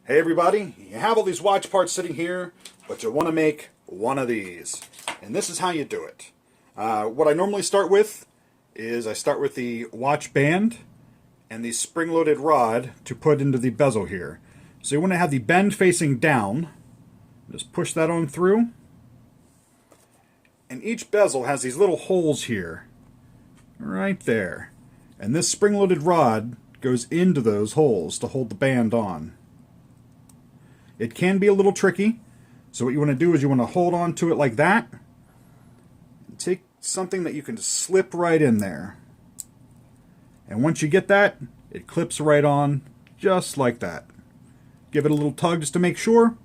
Hey everybody, you have all these watch parts sitting here, but you want to make one of these. And this is how you do it. What I normally start with is I start with the watch band and the spring-loaded rod to put into the bezel here. So you want to have the bend facing down. Just push that on through. And each bezel has these little holes here, right there. And this spring-loaded rod goes into those holes to hold the band on. It can be a little tricky, so what you want to do is you want to hold on to it like that, and take something that you can slip right in there. And once you get that, it clips right on, just like that. Give it a little tug just to make sure.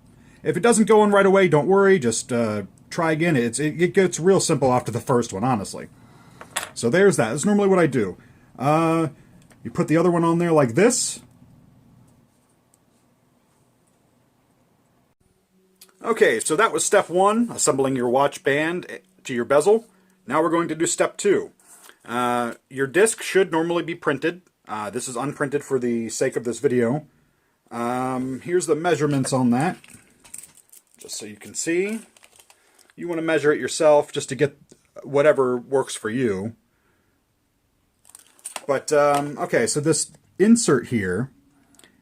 If it doesn't go in right away, don't worry, just try again. It gets real simple after the first one, honestly. So there's that. That's normally what I do. You put the other one on there like this. Okay, so that was step one, assembling your watch band to your bezel. Now we're going to do step two. Your disc should normally be printed. This is unprinted for the sake of this video. Here's the measurements on that, just so you can see. You want to measure it yourself just to get whatever works for you. But, okay, so this insert here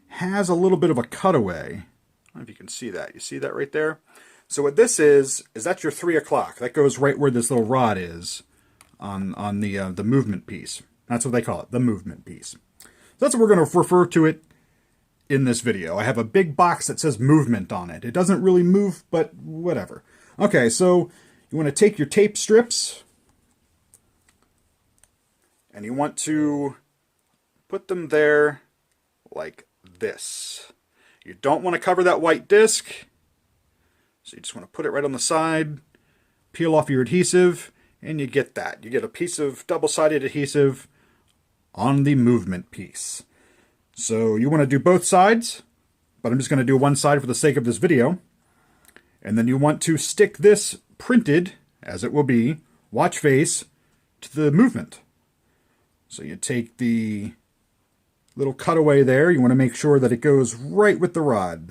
has a little bit of a cutaway. I don't know if you can see that. You see that right there? So what this is that's your 3 o'clock. That goes right where this little rod is on the movement piece. That's what they call it, the movement piece. So that's what we're going to refer to it in this video. I have a big box that says movement on it. It doesn't really move, but whatever. Okay, so you want to take your tape strips and you want to put them there like this. You don't want to cover that white disc, so you just want to put it right on the side, peel off your adhesive, and you get that. You get a piece of double-sided adhesive on the movement piece. So you want to do both sides, but I'm just going to do one side for the sake of this video. And then you want to stick this printed, as it will be, watch face, to the movement. So you take the little cutaway there. You want to make sure that it goes right with the rod.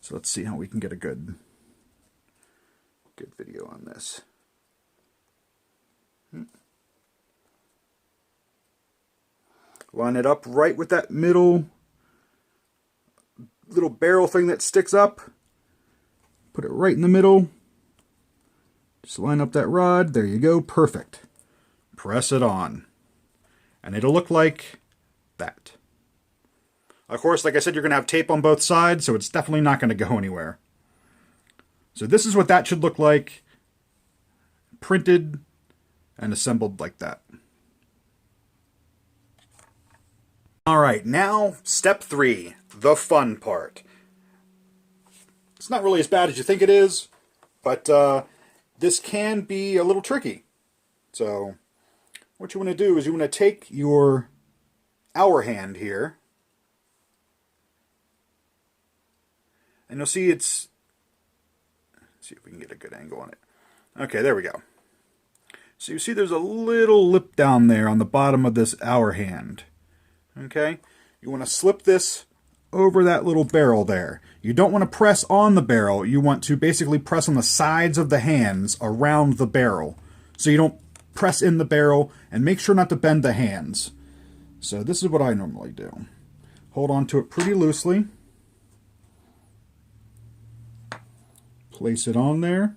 So let's see how we can get a good video on this. Line it up right with that middle little barrel thing that sticks up. Put it right in the middle. Just line up that rod. There you go. Perfect. Press it on. And it'll look like that. Of course, like I said, you're going to have tape on both sides, so it's definitely not going to go anywhere. So this is what that should look like, printed and assembled like that. Alright, now step 3, the fun part. It's not really as bad as you think it is, but this can be a little tricky. So what you want to do is you want to take your hour hand here, and you'll see let's see if we can get a good angle on it. Okay, there we go. So you see there's a little lip down there on the bottom of this hour hand. Okay, you want to slip this over that little barrel there. You don't want to press on the barrel. You want to basically press on the sides of the hands around the barrel, so you don't press in the barrel, and make sure not to bend the hands. So this is what I normally do. Hold on to it pretty loosely. Place it on there.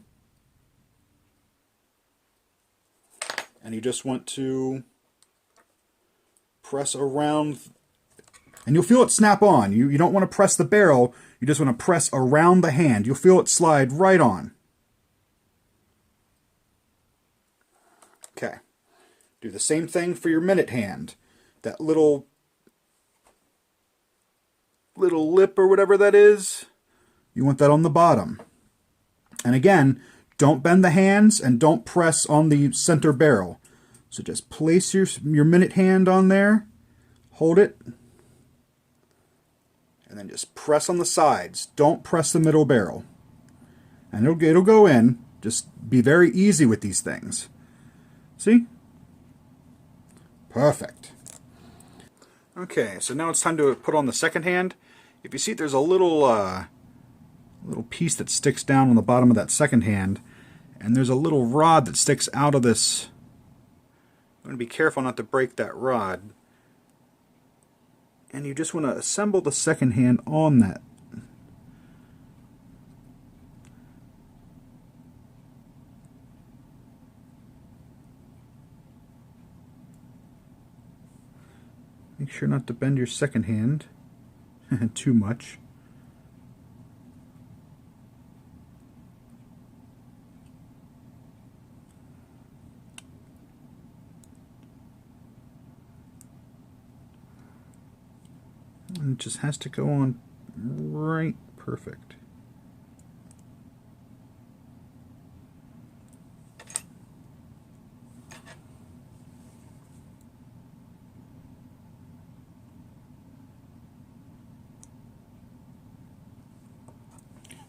And you just want to press around, and you'll feel it snap on. You don't want to press the barrel, you just want to press around the hand. You'll feel it slide right on. Okay. Do the same thing for your minute hand. That little lip or whatever that is, you want that on the bottom. And again, don't bend the hands and don't press on the center barrel. So just place your minute hand on there, hold it, and then just press on the sides. Don't press the middle barrel. And it'll go in. Just be very easy with these things. See? Perfect. Okay, so now it's time to put on the second hand. if you see there's a little piece that sticks down on the bottom of that second hand, and there's a little rod that sticks out of this. I'm going to be careful not to break that rod. And you just want to assemble the second hand on that. Make sure not to bend your second hand too much. And it just has to go on right perfect.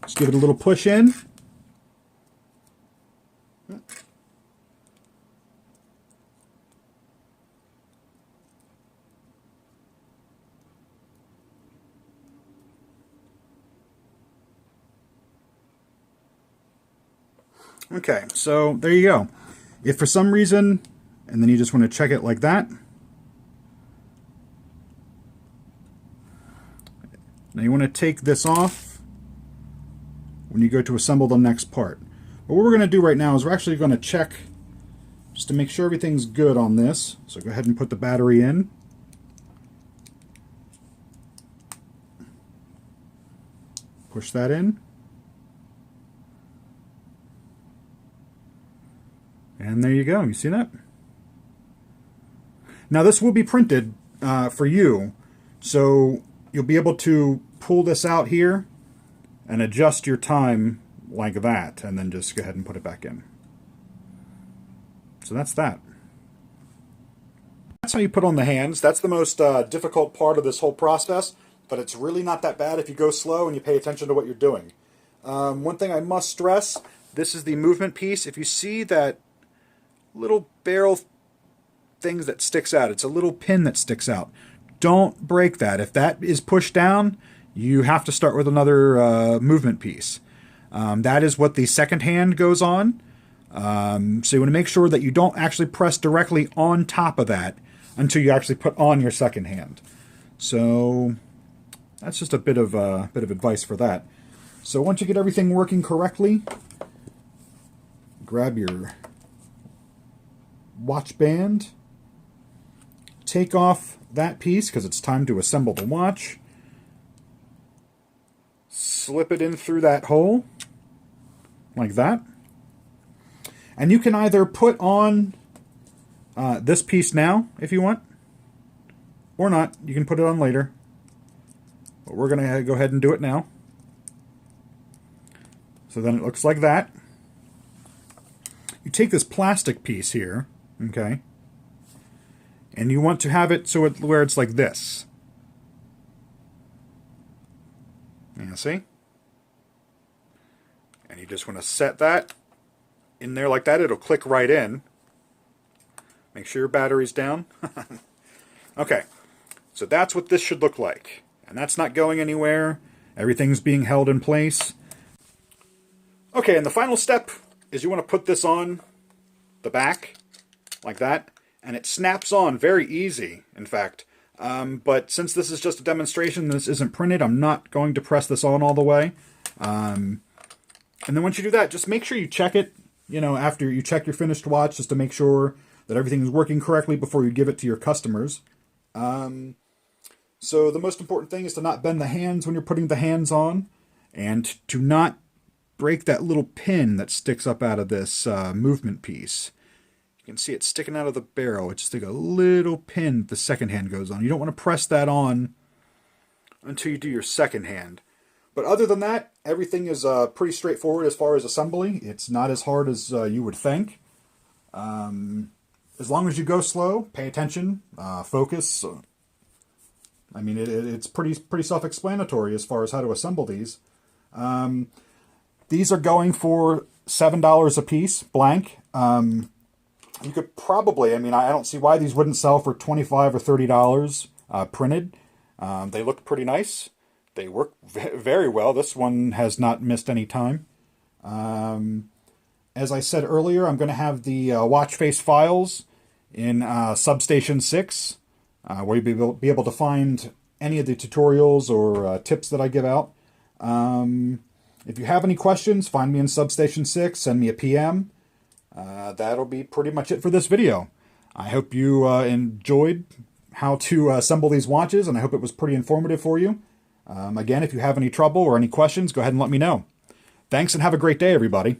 Just give it a little push in. Okay, so there you go. If for some reason, and then you just want to check it like that. Now you want to take this off when you go to assemble the next part. But what we're going to do right now is we're actually going to check just to make sure everything's good on this. So go ahead and put the battery in. Push that in. And there you go. You see that? Now this will be printed for you. So you'll be able to pull this out here and adjust your time like that. And then just go ahead and put it back in. So that's that. That's how you put on the hands. That's the most difficult part of this whole process. But it's really not that bad if you go slow and you pay attention to what you're doing. One thing I must stress, this is the movement piece. If you see that little barrel things that sticks out, it's a little pin that sticks out. Don't break that. If that is pushed down, you have to start with another movement piece. That is what the second hand goes on. So you want to make sure that you don't actually press directly on top of that until you actually put on your second hand. So that's just a bit of advice for that. So once you get everything working correctly, grab your watch band, take off that piece because it's time to assemble the watch, slip it in through that hole like that, and you can either put on this piece now if you want, or not. You can put it on later, but we're going to go ahead and do it now. So then it looks like that. You take this plastic piece here, okay, and you want to have it so where it's like this. You see? And you just want to set that in there like that. It'll click right in. Make sure your battery's down. Okay, so that's what this should look like. And that's not going anywhere. Everything's being held in place. Okay, and the final step is you want to put this on the back like that, and it snaps on very easy, in fact. But since this is just a demonstration, this isn't printed, I'm not going to press this on all the way. And then once you do that, just make sure you check it, you know, after you check your finished watch, just to make sure that everything is working correctly before you give it to your customers. So the most important thing is to not bend the hands when you're putting the hands on, and to not break that little pin that sticks up out of this movement piece. You can see it sticking out of the barrel. It's just like a little pin the second hand goes on. You don't want to press that on until you do your second hand. But other than that, everything is pretty straightforward as far as assembly. It's not as hard as you would think. As long as you go slow, pay attention, focus. I mean, it's pretty self-explanatory as far as how to assemble these. These are going for $7 a piece, blank. You could probably, I mean, I don't see why these wouldn't sell for $25 or $30 printed. They look pretty nice. They work very well. This one has not missed any time. As I said earlier, I'm going to have the watch face files in Substation 6, where you'll be able to find any of the tutorials or tips that I give out. If you have any questions, find me in Substation 6, send me a PM. That'll be pretty much it for this video. I hope you enjoyed how to assemble these watches, and I hope it was pretty informative for you. Again, if you have any trouble or any questions, go ahead and let me know. Thanks, and have a great day, everybody.